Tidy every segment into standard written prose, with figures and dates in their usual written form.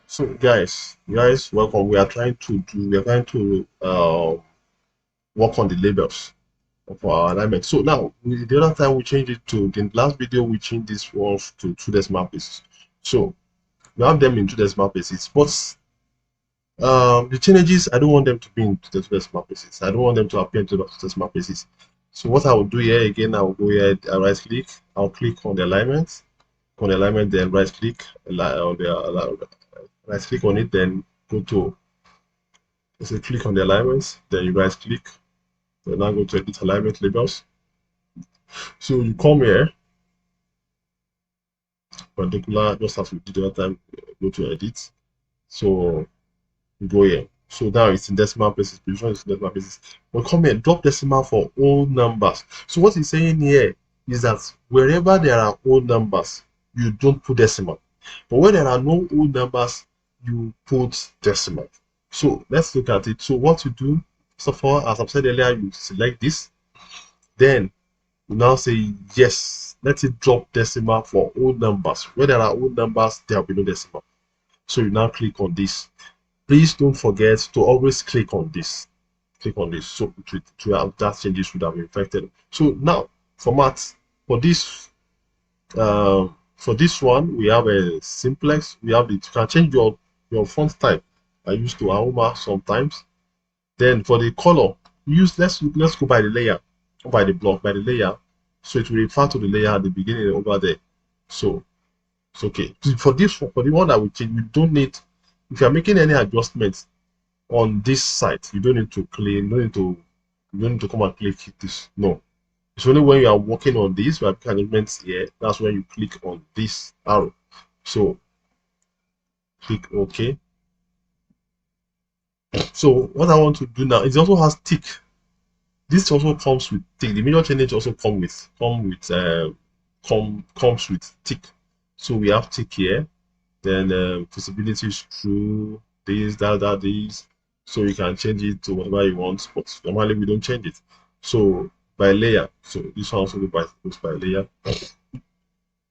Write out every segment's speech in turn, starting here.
So guys, welcome. We are trying to work on the labels of our alignment. So now, the other time we changed it to the last video, we changed this ones to two decimal places. So we have them in two decimal places, but the changes, I don't want them to be in two decimal places. I don't want them to appear in two decimal places. So what I will do here again, I will go here, I right click, I'll click on the alignment, then right click on the right click on it, then go to, so click on the alignments, then you right click, then now go to edit alignment labels. So you come here, particular, just as we did the other time, go to edit. So you go here. So now it's in decimal places, position is in decimal places. We come here, drop decimal for all numbers. So what he's saying here is that wherever there are whole numbers, you don't put decimal. But when there are no whole numbers, you put decimal. So let's look at it. So what you do, so far, as I've said earlier, you select this, then you now say yes, let it drop decimal for all numbers. Where there are whole numbers, there will be no decimal. So you now click on this. Please don't forget to always click on this. Click on this so to have that changes should have been affected. So now format for this one we have a simplex. We have it. You can change your font type. I used to Aoma sometimes. Then for the color, use let's go by the layer, by the block, by the layer. So it will refer to the layer at the beginning over there. So it's okay. For the one that we change, you don't need, if you are making any adjustments on this site, you don't need to clean, you don't need to come and click this. No. It's only when you are working on this, we have adjustments here, that's when you click on this arrow. So click OK. So what I want to do now, it also has tick. This also comes with tick. The major change also comes with tick. So we have tick here. Then visibility is true. This, that, this. So you can change it to whatever you want, but normally we don't change it. So by layer. So this one also goes by layer.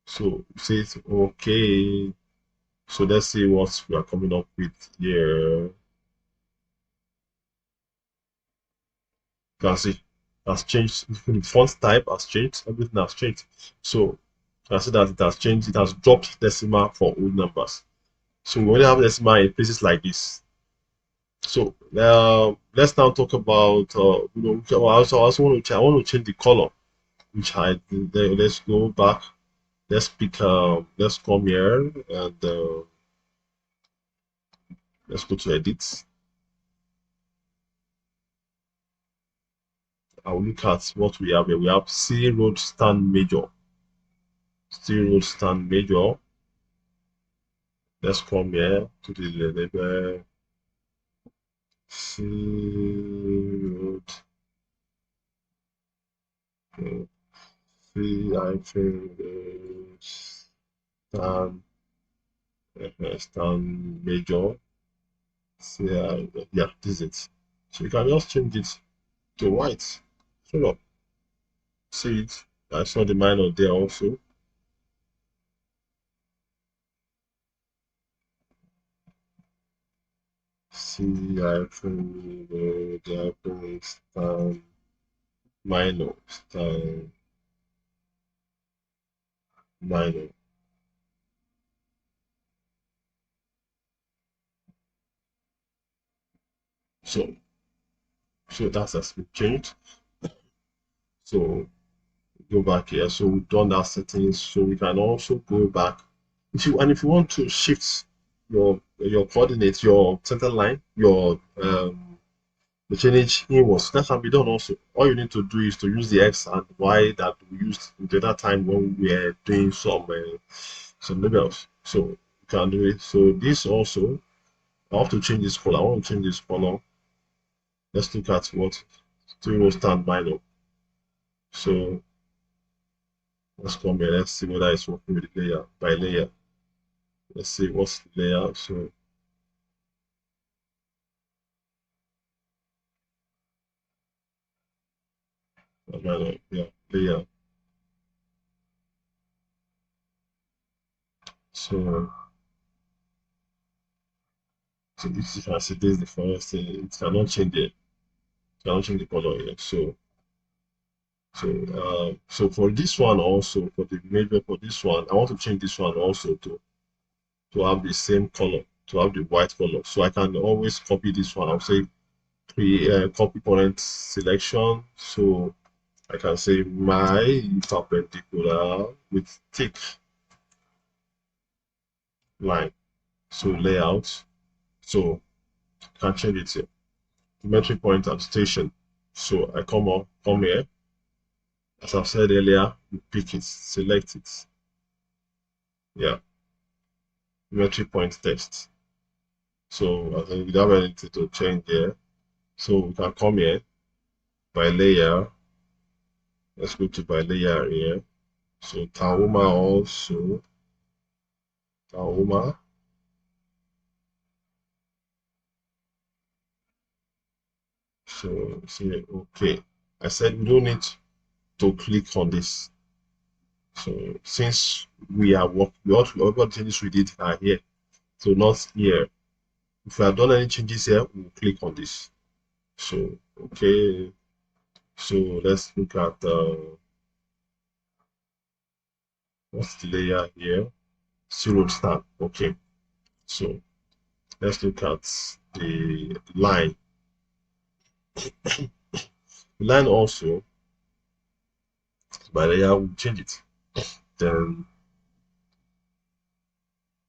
So it says okay. So let's see what we are coming up with here. You can see has changed. The font type has changed. Everything has changed. So you can see that it has changed. It has dropped decimal for old numbers. So we only have decimal in places like this. So let's now talk about I also want to change the color, which I let's go back. Let's pick let's come here and let's go to edit. I'll look at what we have here. We have C road stand major. C road stand major. Let's come here to the label C road. C I think stand stand major. See, yeah, this is it. So you can just change it to white. Sort of. See it. I saw the minor there also. See, I think the apple is minor, minor. So, so that's has been changed. So go back here. So we've done that settings. So we can also go back. If you want to shift your coordinates, your center line, your the change inwards, that can be done also. All you need to do is to use the X and Y that we used the other time when we were doing some labels. So you can do it. So this also, I have to change this color. I want to change this color. Let's look at what zero stand minor. So let's come here. Let's see whether it's working with the layer by layer. Let's see what's the layer. So minor, yeah, layer. So So this, you can see this is the first thing. It cannot change it. Cannot change the color here. So for this one also, for the major, for this one, I want to change this one also to have the same color, to have the white color. So I can always copy this one. I'll say create copy current selection. So I can say my perpendicular with thick line. So layout. So I can change it here. Geometry point and station. So I come here. As I've said earlier, you pick it, select it. Yeah, geometry point text. So I think we don't have anything to change here. So we can come here by layer. Let's go to by layer here. So Taoma also. Taoma. So say okay. I said we don't need to click on this. So since we are all the changes we did are here. So not here. If we have done any changes here, we'll click on this. So okay. So let's look at what's the layer here? Zero star. Okay. So let's look at the line. The line also by layer will change it. Then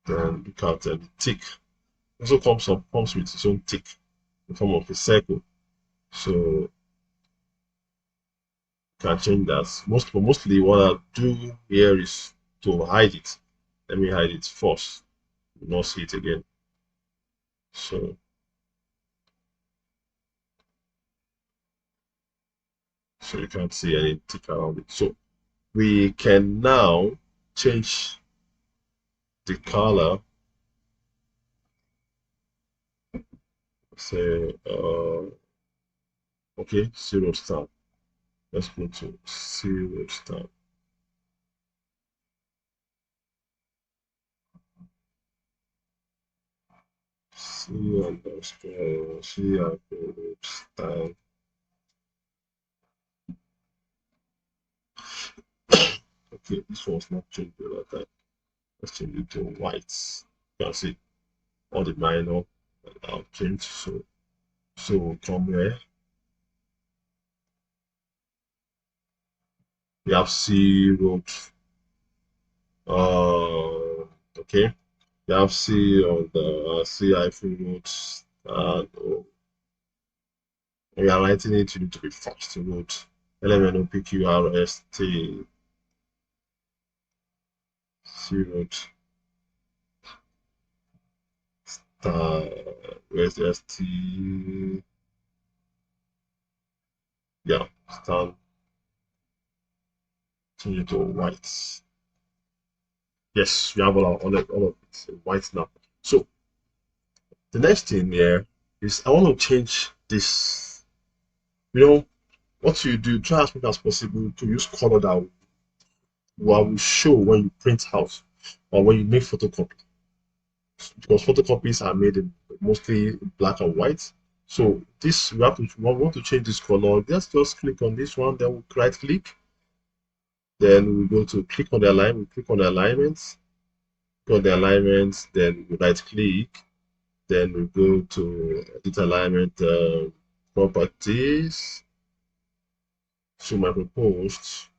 look at the tick. Also comes with its own tick in form of a circle. So you can change that. Mostly what I do here is to hide it. Let me hide it first. You will not see it again. So you can't see any tick around it. So we can now change the color. Say okay, zero star. Let's go to zero star. C underscore C star. Okay, this one's not changed at that time. Let's change it to white. You can see all the minor I've changed. So we'll come here. We have C road. Okay. We have C on the C hyphen roads, and we are writing it to be fast road. LMNOPQRST C road. Where's the ST? Yeah, stand. Change it to white. Yes, we have all of it white now. So the next thing here is I want to change this. What you do, try as much as possible to use color that will show when you print out or when you make photocopy. Because photocopies are made in mostly black and white. So this we want to change this color. Let's just click on this one, then we'll right click. Then we go to click on the alignment, we click on the alignments, click on the alignments, then we right click, then we go to edit alignment properties. So my proposed.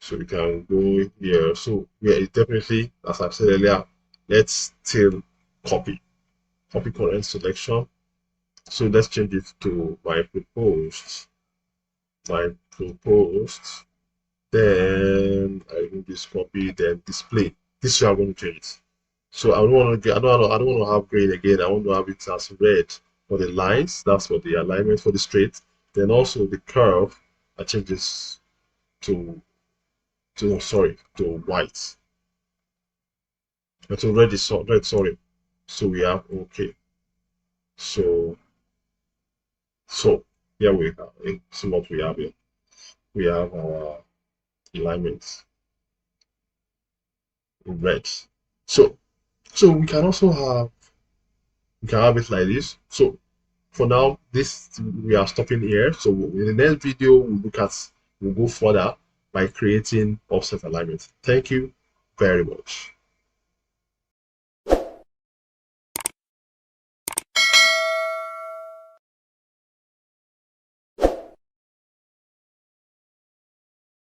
So we can go here. So yeah, it's definitely, as I've said earlier, let's still copy current selection. So let's change it to my proposed. Then I remove this copy, then display. This is how I'm going to change it. So I don't want to get, I don't want to have green again. I want to have it as red for the lines. That's for the alignment for the straight. Then also the curve, I change this to white. To red, sorry. So we have okay. So here we have see what we have here. We have our alignments in red. So we can also have You can have it like this. So for now, this we are stopping here. So in the next video, we'll go further by creating offset alignment. Thank you very much.